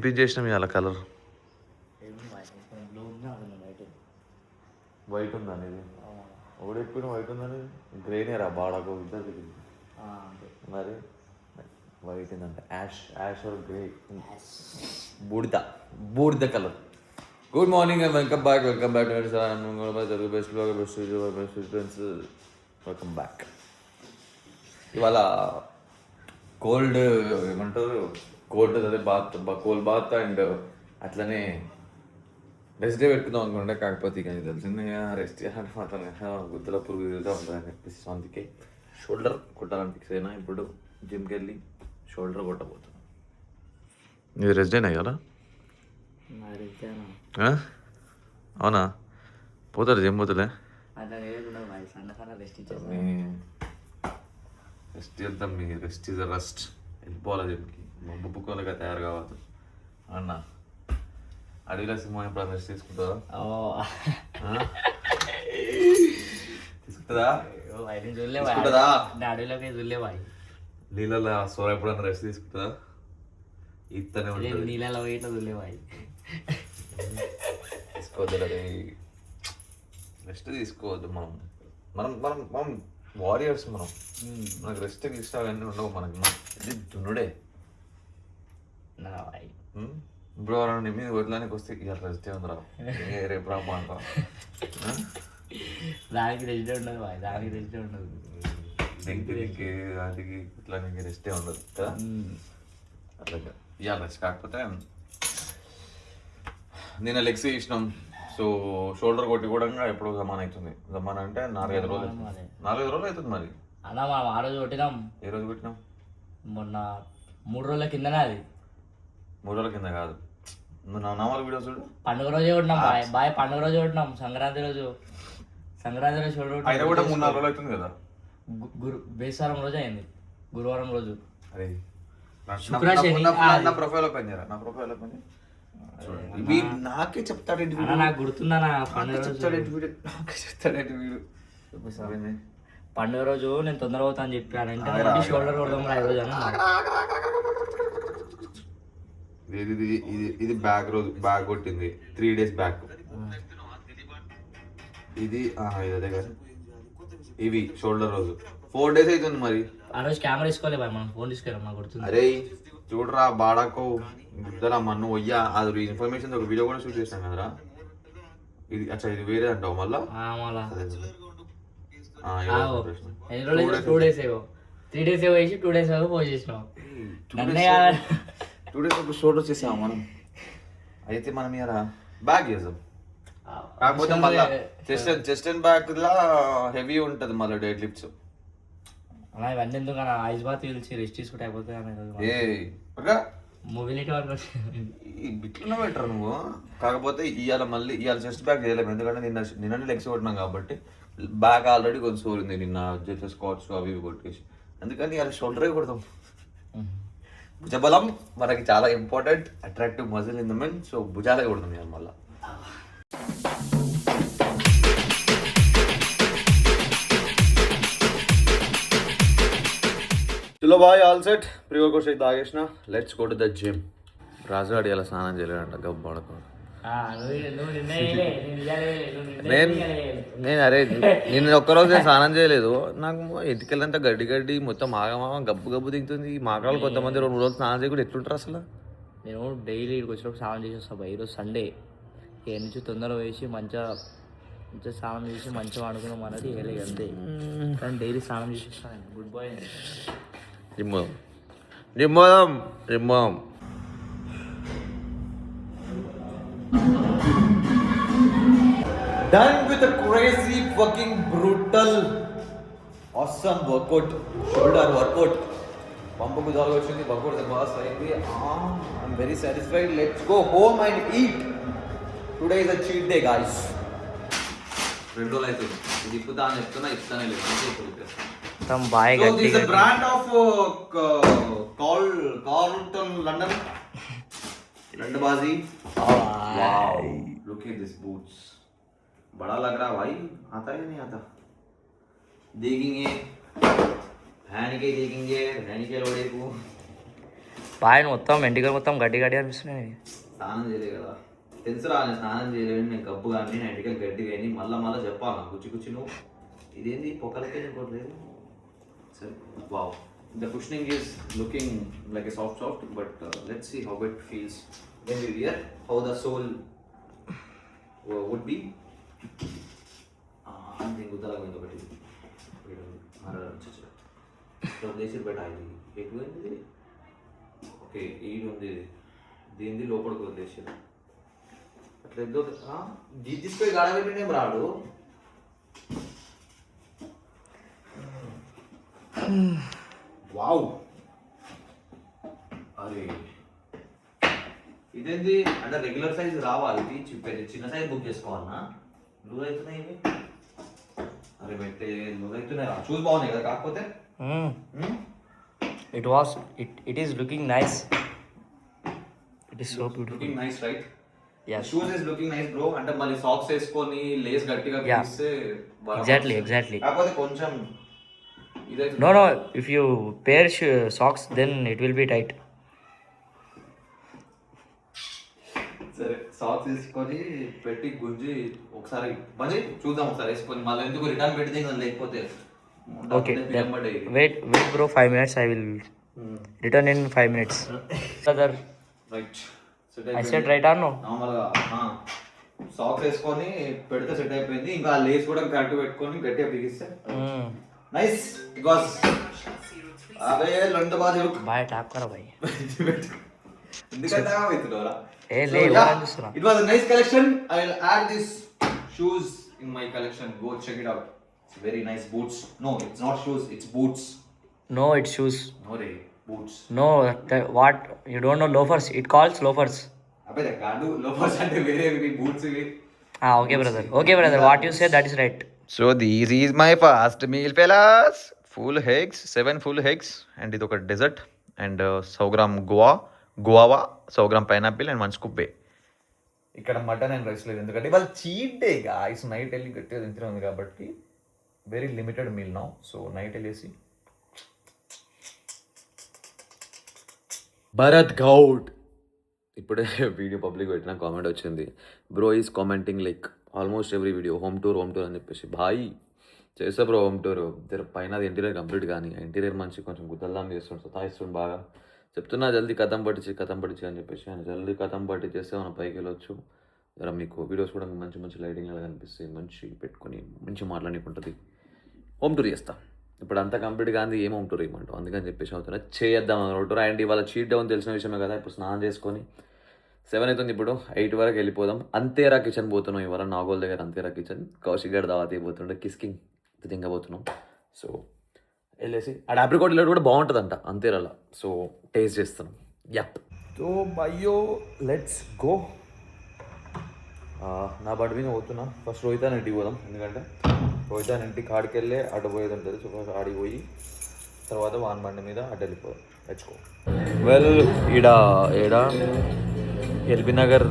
Pin చేసినాం ఇవాళ colour white ఉందని ఇది ఓడెప్పుడు వైట్ ఉందని గ్రేనేరా బాడాకు ఇద్దరు మరి వైట్ ఏంటంటే యాష్ యాష్ ఆర్ గ్రే బూడిద colour. Good morning and welcome back Telugu best blog best friends welcome back. ఇవాళ కోల్డ్ ఏమంటారు కోల్డ్ అదే కోల్డ్ బాత్ అండ్ అట్లనే రెస్ట్ డే పెట్టుకుందాం అనుకుంటే కాకపోతే ఇక తెలిసిందే రెస్ట్ చేయాలంటే మాత్రం గుద్దల పురుగు తిరుగుతూ ఉంటుందని చెప్పేసి అందుకే షోల్డర్ కొట్టాలని ఫిక్స్ అయినా. ఇప్పుడు జిమ్కి వెళ్ళి షోల్డర్ కొట్టబోతున్నాను. ఇది రెస్ట్ డేనా కదా? అవునా? పోతారు జిమ్ పోతులే రెస్ట్ చేద్దాం. మీ రెస్ట్ ఇస్ రస్ట్ వెళ్ళిపోవాలి జిమ్కి. బొబ్బుకోలేక తయారు కావద్దు అన్న. అడవిలో సింహం ఎప్పుడు రెస్ట్ తీసుకుంటుందా? తీసుకుంటుందా? నీళ్ళలో సోర ఎప్పుడన్నా రెస్ట్ తీసుకుంటుందా? ఇత్తనే ఉంటుంది నీళ్ళలో తీసుకోవద్దు. రెస్ట్ తీసుకోవద్దు. మనం మనం మనం మనం వారియర్స్. మనకు రెస్ట్ ఇష్టం అన్నీ ఉండవు మనకి. ఇది దున్నుడే. ఇప్పుడు ఎవరైనా నీ మీద వదలడానికి వస్తే ఇక రెస్ట్ ఉందిరా రేపు రాబో అంట. దానికి రెస్ట్ ఉండదు, దానికి రెస్ట్ ఉండదు. దీనికి దానికి ఇట్లా నీకు రెస్టే ఉండదు కదా. అట్లాగా ఇవాళ రెస్ట్. కాకపోతే నేను లెగ్స్ చేసినాం. సో షోల్డర్ కొట్టి కూడా ఎప్పుడు జమాన్ అవుతుంది. జమాన్ అంటే 4-5 రోజులు అవుతుంది. మరి అలా మనం ఆ రోజు కొట్టినాం. ఏ రోజు కొట్టినాం? మొన్న 3 రోజుల కిందనే. అది 3 రోజుల కింద కాదు. నా నార్మల్ వీడియో చూడు. పండుగ రోజే కొట్టినాం. బాయ్ పండుగ రోజు కొట్టినాం. సంక్రాంతి రోజు షోల్డర్ అయినా కూడా 3-4 రోజులు అవుతుంది కదా. బేసారం రోజు అయింది. గురువారం రోజు. అరే నా ప్రొఫైల్ ఓపెన్ చేయరా? నా ప్రొఫైల్ ఓపెన్ చేయి. ఇవి నాకే చెప్తాడు. నాకు గుర్తుందా పండుగ రోజు నేను తొందర అవుతా అని చెప్పాను. షోల్డర్ కొడదాం రోజు ఇది బ్యాక్ రోజు బ్యాక్ కొట్టింది 3 days బ్యాక్. ఇది అదే కదా. ఇవి షోల్డర్ రోజు 4 days అవుతుంది. మరి ఆ రోజు కెమెరా తీసుకోలేదు, మనం ఫోన్ తీసుకెళ్ళాం. నాకు గుర్తుంది. అరే చూడరా బాడాకో గుద్దరా మన్ను వయ్యా. అది ఇన్ఫర్మేషన్ ఒక వీడియో కూడా షూట్ చేసినాం కదరా. ఇది అచ్చా ఇది వేరే అంటావు మళ్ళా? 2 days ఏవో 3 days ఏవో వేసి 2 days ఏవో పోస్ట్ చేసినాం. 2 days ఒక షోల్డర్ చేసాము మనం. అయితే మనం ఇలా బ్యాక్ చేసాం. కాకపోతే మళ్ళీ chest and back law heavy ఉంటుంది మళ్ళీ డెడ్ లిఫ్ట్స్. అలా ఇవన్నీ ఎందుకు ఐస్ బాత్ పిలిచి రెస్ట్ తీసుకుంటే అయిపోతుంది. మూవీ బిట్లున్న బెటర్ నువ్వు. కాకపోతే ఇవాళ చెస్ట్ బ్యాక్ చేయలేము. ఎందుకంటే నిన్న లెగ్స్ కొట్టినాం కాబట్టి బ్యాక్ ఆల్రెడీ కొంచెం సోరింది. నిన్న చేసే స్క్వాట్స్ అవి ఇవి కొట్టేసి. అందుకని ఇవాళ షోల్డరే కొడతాం. భుజబలం మనకి చాలా important. Attractive muscle in the men. So భుజాలే కొడతాం ఇవాళ మళ్ళీ. చలో boy, all set. Pre workout shake తాగేసిన. Let's go to the gym. రాజుగాడు ఇలా స్నానం చేయలేడంట గబ్బడకు. నేను అరే నేను ఒక్కరోజు స్నానం చేయలేదు. నాకు ఇంటికెళ్ళంతా గడ్డి మొత్తం ఆగమాగ గబ్బు దిగుతుంది. మాకాలు కొంతమంది 2-3 రోజులు స్నానం చేయకుండా ఎట్లుంటారు అసలు? నేను డైలీ ఇక్కడికి వచ్చినప్పుడు స్నానం చేసి వస్తాను. ఈరోజు సండే నుంచి తొందరగా వేసి మంచిగా స్నానం చేసి మంచిగా ఆడుకున్నాం అన్నది వేరే అంతే. కానీ డైలీ స్నానం చేసి వస్తాను. Good boy. జిమ్మోదాం. Done with a crazy fucking brutal awesome workout. Shoulder workout. పంపకు జాగా వచ్చింది. వర్కౌట్ బాగా అయింది. I'm very satisfied. Let's go home and eat. Today is a cheat day guys. 2 రోజులు అవుతుంది. ఇది ఇప్పుడు అని ఇస్తానే లేదు. Bye. So this is a brand of Carlton London. Landabazi. Wow. Look at these boots. बड़ा लग रहा भाई. आता है नहीं आता? देखेंगे. फैन के लोड़े को పాయన మొత్తం వెంటికలు మొత్తం గడ్డి గడ్డి అనిపిస్తున్నాయి. స్నానం చేయలేదు కదా, తెలుసురా నేను స్నానం చేయలేదు, నేను కప్పు కానీ నేను ఇంటికి గడ్డి కానీ మళ్ళీ చెప్పాలా గుచ్చి నువ్వు ఇదేంది పొక్కలకే ఇంకోట్లేదు. సరే wow, the cushioning is looking like a soft but let's see how it feels when you hear, how the sole would be. అంతే గుద్దలాగా ఉంది ఒకటి వదిలేసి బట్ అది ఎక్కువైంది. ఓకే ఈడు ఉంది, దీనిది లోపలికి వదిలేసి అట్లా ఎద్దో తీసుకొని గాడబెట్టినేం రాడు. వావ్, అరే ఇదేంటి అంటే రెగ్యులర్ సైజ్ రావా? ఇది చిన్న సైజ్ బుక్ చేసుకోవాలన్నా? లూజ్ అవుతున్నాయి ఇవి. అరే పెట్టే లూజ్ అవుతున్నాయి, షూస్ బాగున్నాయి కదా. కాకపోతే it is looking nice. It is so beautiful. Looking nice, right? Yes. Shoes is looking nice, bro. అంటే మళ్ళీ సాక్స్ వేసుకొని లేస్ గట్టిగా వేస్తే Exactly. కాకపోతే కొంచెం ఇదైతే No. If you pair socks, then it will be tight. సరే సాక్స్ వేసుకొని పెట్టి గుంజి ఒకసారి మళ్ళీ చూద్దాం, ఒకసారి వేసుకొని మళ్ళీ ఎందుకు రిటర్న్ పెడితే లేకపోతే. Okay. Wait, bro. 5 minutes. I will return in 5 minutes. Brother. Right. I said right or no? నార్మల్గా సాక్స్ వేసుకొని పెడితే సెట్ అయిపోయింది. ఇంకా లేస్ కూడా కరెక్ట్ పెట్టుకొని గట్టిగా బిగిస్తే నైస్. బికాస్ అదే రెండు బాగా Bye, tap kara bhai. ఎందుకంటే అవుతున్నారా? It was a nice collection. I will add these shoes in my collection. Go check it out. It's very nice boots. No, it's not shoes. It's boots. No, it's shoes. No, Ray. Boots. No, what? You don't know loafers. It calls loafers. Abbe, the kandu loafers ante vere boots ivi. Okay, brother. What you said, that is right. So this is my first meal, fellas. Full eggs, 7 full eggs, and ఇది ఒక dessert and 100 gram guava, 100 gram pineapple and 1 scoop bay. ఇక్కడ mutton and rice లేదు, ఎందుకంటే ఇవాళ cheat day guys. Night వెళ్ళి గట్టిగా తింటుంది కాబట్టి very limited meal now. So night వెళ్ళేసి భరత్ గౌడ్ ఇప్పుడే వీడియో పబ్లిక్ పెట్టిన కామెంట్ వచ్చింది, bro is commenting like almost every video home tour అని చెప్పేసి. భాయ్ చేస్తా బ్రో హోమ్ టూర్. పైన అది ఇంటీరియర్ కంప్లీట్ కానీ ఇంటీరియర్ మంచి కొంచెం గుద్దల్దాం చేస్తుండు, సతాయిస్తుండు బాగా. చెప్తున్నా జల్దీ కథం పట్టించి అని చెప్పేసి. ఆయన జల్దీ కథం పట్టించేస్తే మనం పైకి వెళ్ళొచ్చు. జర మీకు వీడియోస్ కూడా మంచి లైటింగ్ లాగా కనిపిస్తాయి, మంచి పెట్టుకొని మంచి మాట్లాడుకుంటుంది. హోమ్ టూర్ చేస్తా. ఇప్పుడు అంతా కంప్లీట్ కానీ ఏం హోమ్ టూర్ ఏమంటావు, అందుకని చెప్పేసి అవుతున్నా చేద్దాం హోమ్ టూర్. అండ్ ఇవాళ చీట్ డే అని తెలిసిన విషయమే కదా. ఇప్పుడు స్నానం చేసుకొని 7 అవుతుంది, ఇప్పుడు 8 వరకు వెళ్ళిపోదాం. అంతేరా కిచెన్ పోతున్నాం ఇవాళ, నాగోల్ దగ్గర అంతేరా కిచెన్. కౌశిక్ గడ్ దావత్ అయిపోతుండే, కిస్కింగ్ తింగబోతున్నాం. సో వెళ్ళేసి ఆ ఆప్రికాట్ లడ్డు కూడా బాగుంటుందంట అంతేరాలా. సో టేస్ట్ చేస్తున్నాం. యప్. సో బయ్యో లెట్స్ గో. నా బండి మీద పోతున్నా. ఫస్ట్ రోహితాన్ ఇంటికి పోదాం, ఎందుకంటే రోహితాన్ ఇంటికి కాడికి వెళ్ళి అటు పోయేది ఉంటుంది. సో ఫస్ట్ ఆడికి పోయి తర్వాత వాన్ బండి మీద అటు వెళ్ళిపోదాం. తెచ్చుకో. వెల్ ఈడ ఎల్బీ నగర్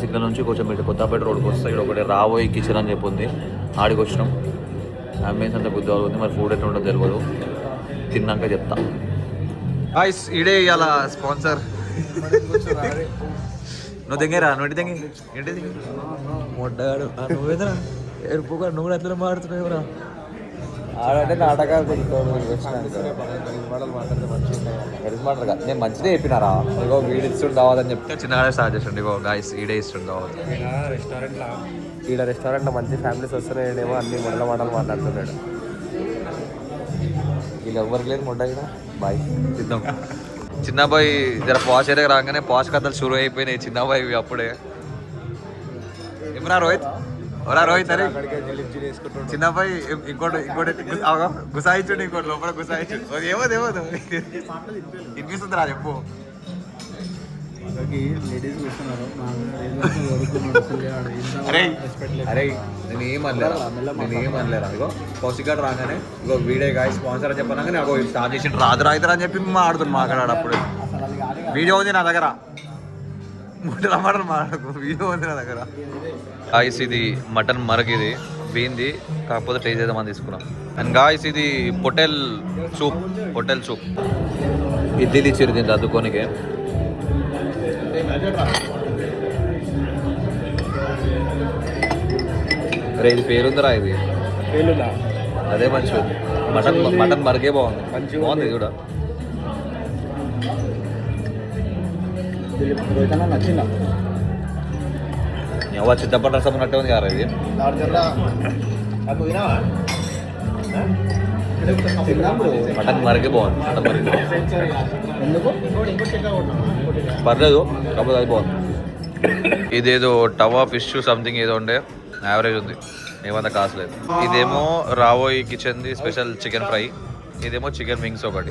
సిగ్నల్ నుంచి కొంచెం ఇటు కొత్తపేట రోడ్కి వస్తాయి. ఇక్కడ ఒకటి రాబోయి కిచెన్ అని చెప్పి ఉంది, ఆడికి వచ్చినాం. అంబియన్స్ అంతా బుద్ధివాళ్ళు ఉంది, మరి ఫుడ్ ఎట్లా ఉండదు తెలియదు, తిన్నాక చెప్తా. ఈడే ఇవాళ స్పాన్సర్. నువ్వు దిగేరా, నువ్వు దిగి ఏంటి మొట్టగాడు నువ్వేదరా ఎరుపుగా నువ్వు ఎట్లా మాడుతున్నావురా. ఆడంటే నాటకాలు మాట్లాడగా నేను మంచిదే చెప్పినారా. ఇగో వీడు ఇస్తుండు దావత్ అని చెప్తే చిన్నగానే స్టార్ట్ చేస్తుండే. ఇగో గాయస్ ఈడే ఇస్తుండు దావత్. రెస్టారెంట్లో మంచి ఫ్యామిలీస్ వస్తున్నాయేమో అన్ని మాటలు మాట్లాడుతున్నాడు. వీళ్ళు ఎవరికి లేదు మొట్ట ఇక్కడ. బాయ్ తిద్దాం. చిన్నబాయ్ జర పాష్ ఏరియా రాగానే పాష్ కథలు షురు అయిపోయినాయి చిన్నబాయ్ అప్పుడే. ఏమన్నా రోహిత్ అరే చిన్నబాయ్ ఇంకోటి గుసాయించుండి, ఇంకోటి లోపల గుసాయించు. ఏమోదు వినిపిస్తుంది రా చెప్పు. అరే నేను ఏమనలేరా. ఇగో కౌశిక్ గారు రాగానే ఇగో వీడియో గాయ స్పాన్సర్ అని చెప్పినాక నాకు స్టార్ట్ చేసి రాదు అని చెప్పి ఆడుతుంది మాట్లాడాడు. అప్పుడు వీడియో ఉంది నా దగ్గర, మాట్లాడకు, వీడియో ఉంది నా దగ్గర. గాయస్ ఇది మటన్ మరగిది బీంది, కాకపోతే టేస్ట్ చేద్దామని తీసుకున్నాం. అండ్ గాయస్ ఇది హోటల్ సూప్. ఇడ్లీలు ఇచ్చారు దీంట్లో అద్దుకోనికే. రే ఇది పేరుందిరా ఇది. అదే మంచిగా మటన్ మటన్ మరిగే బాగుంది. బాగుంది ఇది కూడా. నచ్చిందా? ఎవరు చిత్తపట్టు రసం ఉన్నట్టే ఉంది కదా ఇది. మటన్ మరిగే బాగుంది. మటన్ మరిగే పర్లేదు, కాకపోతే అది బాగుంది. ఇదేదో టవా ఫిష్ సంథింగ్ ఏదో ఉండే, యావరేజ్ ఉంది, ఏమంత కాస్ట్ లేదు. ఇదేమో రావోయ్ కిచెన్ది స్పెషల్ చికెన్ ఫ్రై, ఇదేమో చికెన్ వింగ్స్ ఒకటి.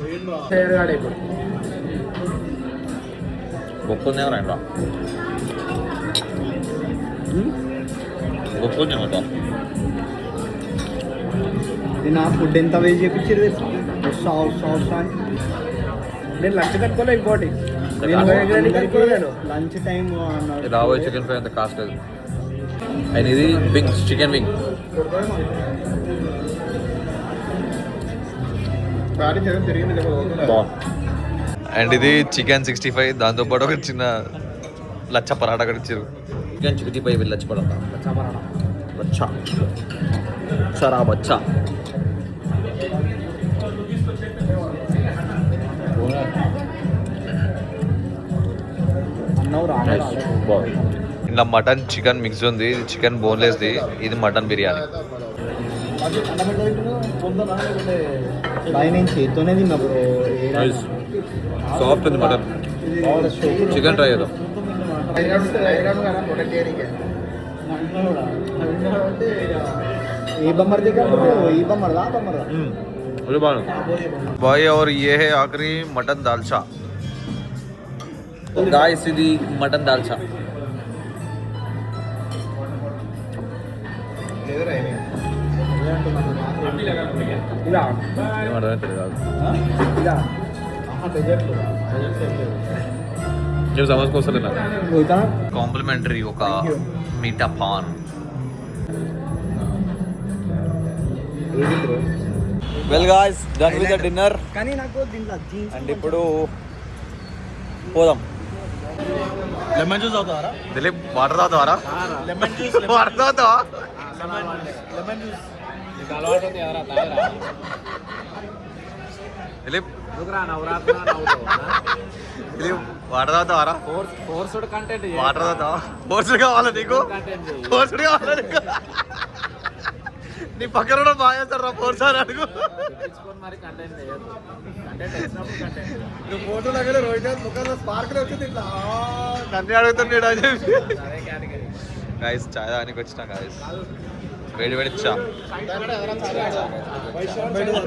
గొప్పనే రండి గొప్పనే అవుతా. నా ఫుడ్ ఎంత వేస్ట్ చేయించారు నేను లంచ్ కట్టుకోలే. ఇంకోటి లంచ్ టైం రావోయ్ చికెన్ ఫ్రై అంత కాస్ట్ లేదు. అండ్ ఇది వింగ్స్, చికెన్ వింగ్. అండ్ ఇది చికెన్ 65, దాంతోపాటు ఒక చిన్న లచ్చ పరాటా కూడా ఇచ్చారు. చికెన్ 65 వీళ్ళు లచ్చ పరాటా. బచ్చా చరా బచ్చా. ఇలా మటన్ చికెన్ మిక్స్ ఉంది. ఇది చికెన్ బోన్లెస్ది, ఇది మటన్ బిర్యానీ. చేతోనే తిన్నా బ్రో. సాఫ్ట్ ఉంది మటన్. చికెన్ ట్రై చేద్దాం. भाई और ये है आखिरी मटन दालचा. गाइस ఇది మటన్ దాల్చా. కాంప్లిమెంటరీ ఒక meetha paan. Well guys, done with the dinner. And ఇప్పుడు పోదాం. లెమన్ జ్యూస్ అవుతారా దిలీప్? వాటర్ తాగుతావారా? లెమన్ జ్యూస్ వాటర్ తాగుతావా? Lemon juice Dilip Dilip water తాగుతావారా? Forced content. వాటర్ తాగుతావా? ఫోర్స్డ్ కావాలా నీకు? ఫోర్స్డ్ కావాలా నీకు? నీ పక్కన కూడా బాగా చేస్తారా ఫోర్స్ అని అడుగు. మరి కంటెంట్ కంటెంట్ నువ్వు ఫోటో దగ్గర రోహిత్ ముఖంలో స్పార్క్ వచ్చింది ఇట్లా. నన్ను అడుగుతున్నాడు అని చెప్పి. గాయస్ చాయ్ దానికి వచ్చిన గాయస్ వేడి వేడి చా.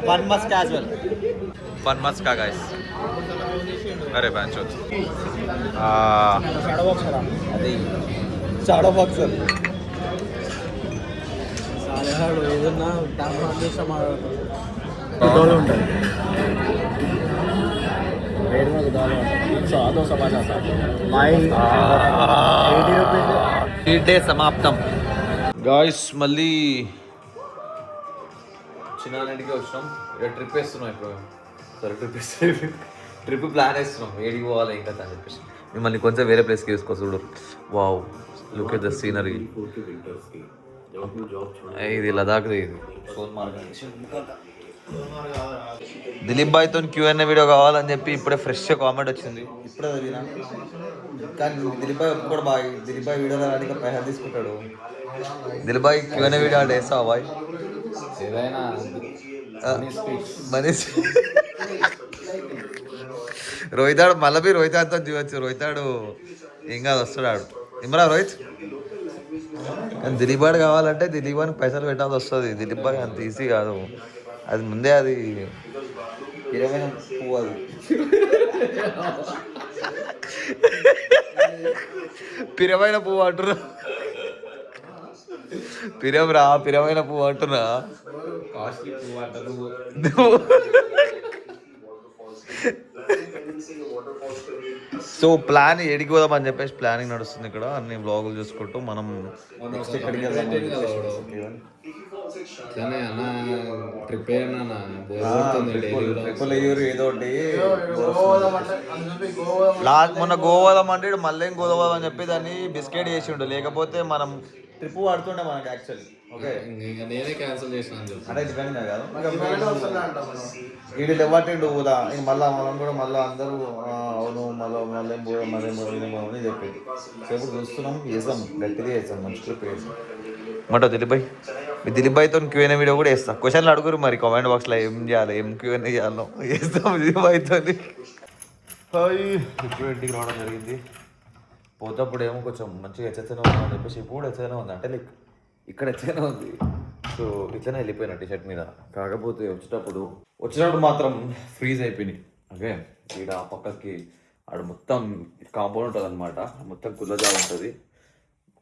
One must casual. One must కా గాయస్. అరే బ్యాంచ్ అది షాడో బాక్సర్ ఏదన్నా ఉంటుంది. డే సమాప్తం. గాయస్ మళ్ళీ చిన్నానికి వచ్చినాం. ఇక్కడ ట్రిప్ వేస్తున్నాం ఇప్పుడు. సరే ట్రిప్ ప్లాన్ వేస్తున్నాం. ఏడికి పోవాలి ఇంకా అని చెప్పేసి మిమ్మల్ని కొంచెం వేరే ప్లేస్కి తీసుకోవచ్చు. చూడు, wow, look at the scenery. ఇది లదాఖ్ది. ఇది దిలీప్ బాయ్తో Q&A వీడియో కావాలని చెప్పి ఇప్పుడే ఫ్రెష్ కామెంట్ వచ్చింది. ఇప్పుడే చదివినా. కానీ దిలీప్ బాయ్ కూడా బాగా దిలీప్ బాయ్ వీడియో రానికి పైసలు తీసుకుంటాడు. దిలీప్ బాయ్ Q&A వీడియో అంటే వేస్తావా బాయ్? ఏదైనా మనీష్ రోహితాడు మళ్ళీ రోహితాతో చూడవచ్చు. రోహితాడు ఏం కాదు, వస్తాడు. ఇమ్మరా రోహిత్. కానీ దిలీప్ బాయ్ కావాలంటే దిలీప్ బాయ్కి పైసలు పెట్టాల్సి వస్తుంది. దిలీప్ బాయ్ అంత ఈజీ కాదు. అది ముందే అది పిరమైన పువ్వు. అది పిరమైన పువ్వు అంటున్నా. పిరమైన పువ్వు అంటున్నా. సో ప్లాన్ ఎడికి పోదామని చెప్పేసి ప్లానింగ్ నడుస్తుంది ఇక్కడ, అన్ని బ్లాగులు చూసుకుంటూ మనం నెక్స్ట్ ఎక్కడికి వెళ్దాం. ఏదో ఒకటి మొన్న గోవాదం అంటే మళ్ళీ గోదావరి అని చెప్పి దాన్ని బిస్కెట్ చేసిండు, లేకపోతే మనం ట్రిప్ పడుతుండే మనకి యాక్చువల్లీ. ఓకే నేనే క్యాన్సిల్ చేసిన అంటే డిపెండ్ కాదు వీడు ఇవ్వట్టిండు ఊదా మళ్ళీ మనం కూడా మళ్ళీ అందరూ అవును మళ్ళీ పోదాం చెప్పేది. సో ఇప్పుడు చూస్తున్నాం, చేసాం గట్టిగా చేస్తాం, మంచి ట్రిప్ చేస్తాం మాట. దిలీప్ భాయ్తో క్యూఎన్ఏ వీడియో కూడా వేస్తాం. క్వశ్చన్లు అడుగురు మరి కామెంట్ బాక్స్లో ఏం చేయాలి, ఏం క్యూఎన్ఏ చేయాలో వేస్తాం దిలీప్ భాయ్తో. ఇప్పుడు ఇంటికి రావడం జరిగింది. పోతప్పుడు ఏమో కొంచెం మంచిగా హెచ్చనే ఉందని చెప్పేసి ఇప్పుడు హెచ్చనే ఉంది, అంటే లైక్ ఇక్కడ హెచ్చనే ఉంది. సో ఇట్లనే వెళ్ళిపోయినా టీషర్ట్ మీద. కాకపోతే వచ్చినప్పుడు మాత్రం ఫ్రీజ్ అయిపోయినాయి. ఓకే ఇక్కడ పక్కకి ఆడ మొత్తం కాంపౌండ్ ఉంటుంది అనమాట, మొత్తం కుల్లజా ఉంటుంది,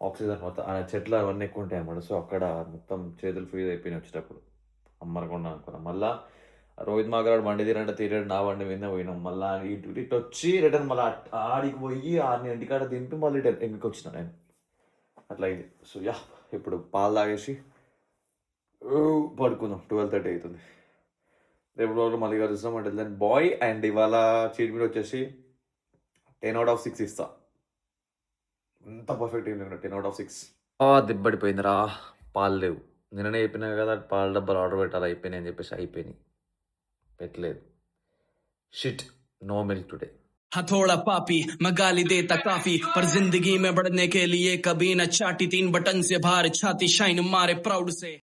ఆక్సిజన్ మొత్తం చెట్లు అవన్నీ ఎక్కువ ఉంటాయి అన్నమాట. సో అక్కడ మొత్తం చేతులు ఫ్రీజ్ అయిపోయినాయి వచ్చేటప్పుడు. అమ్మరకుండా అనుకున్నాం. మళ్ళీ రోహిత్ మాగాడు బండి తీరాడు నా బండి మీద పోయినాం. మళ్ళీ ఇటు వచ్చి రిటర్న్ మళ్ళీ ఆడికి పోయి ఆడిని ఇంటికాడ తింటూ మళ్ళీ రిటర్న్ ఇంటికి వచ్చిన నేను. అట్లా అయింది. సో యా ఇప్పుడు పాలు తాగేసి పడుకుందాం. 12:30 అవుతుంది. రేపు రోజు మళ్ళీ కలుస్తాం అంటే దాని బాయ్. అండ్ ఇవాళ చీట్ మీద వచ్చేసి 10/6 ఇస్తా. ఎంత పర్ఫెక్ట్ అయింది 10/6. దిబ్బడిపోయిందిరా, పాలు లేవు. నిన్ననే అయిపోయినా కదా పాల డబ్బాలు ఆర్డర్ పెట్టాలి, అయిపోయినాయి అని చెప్పేసి అయిపోయినాయి, పెట్టలేదు. Shit, no milk today. हथौड़ा पापी मैं गाली देता काफी, पर जिंदगी में बढ़ने के लिए कभी न चाटी, 3 बटन से बाहर छाती शाइन मारे प्राउड से.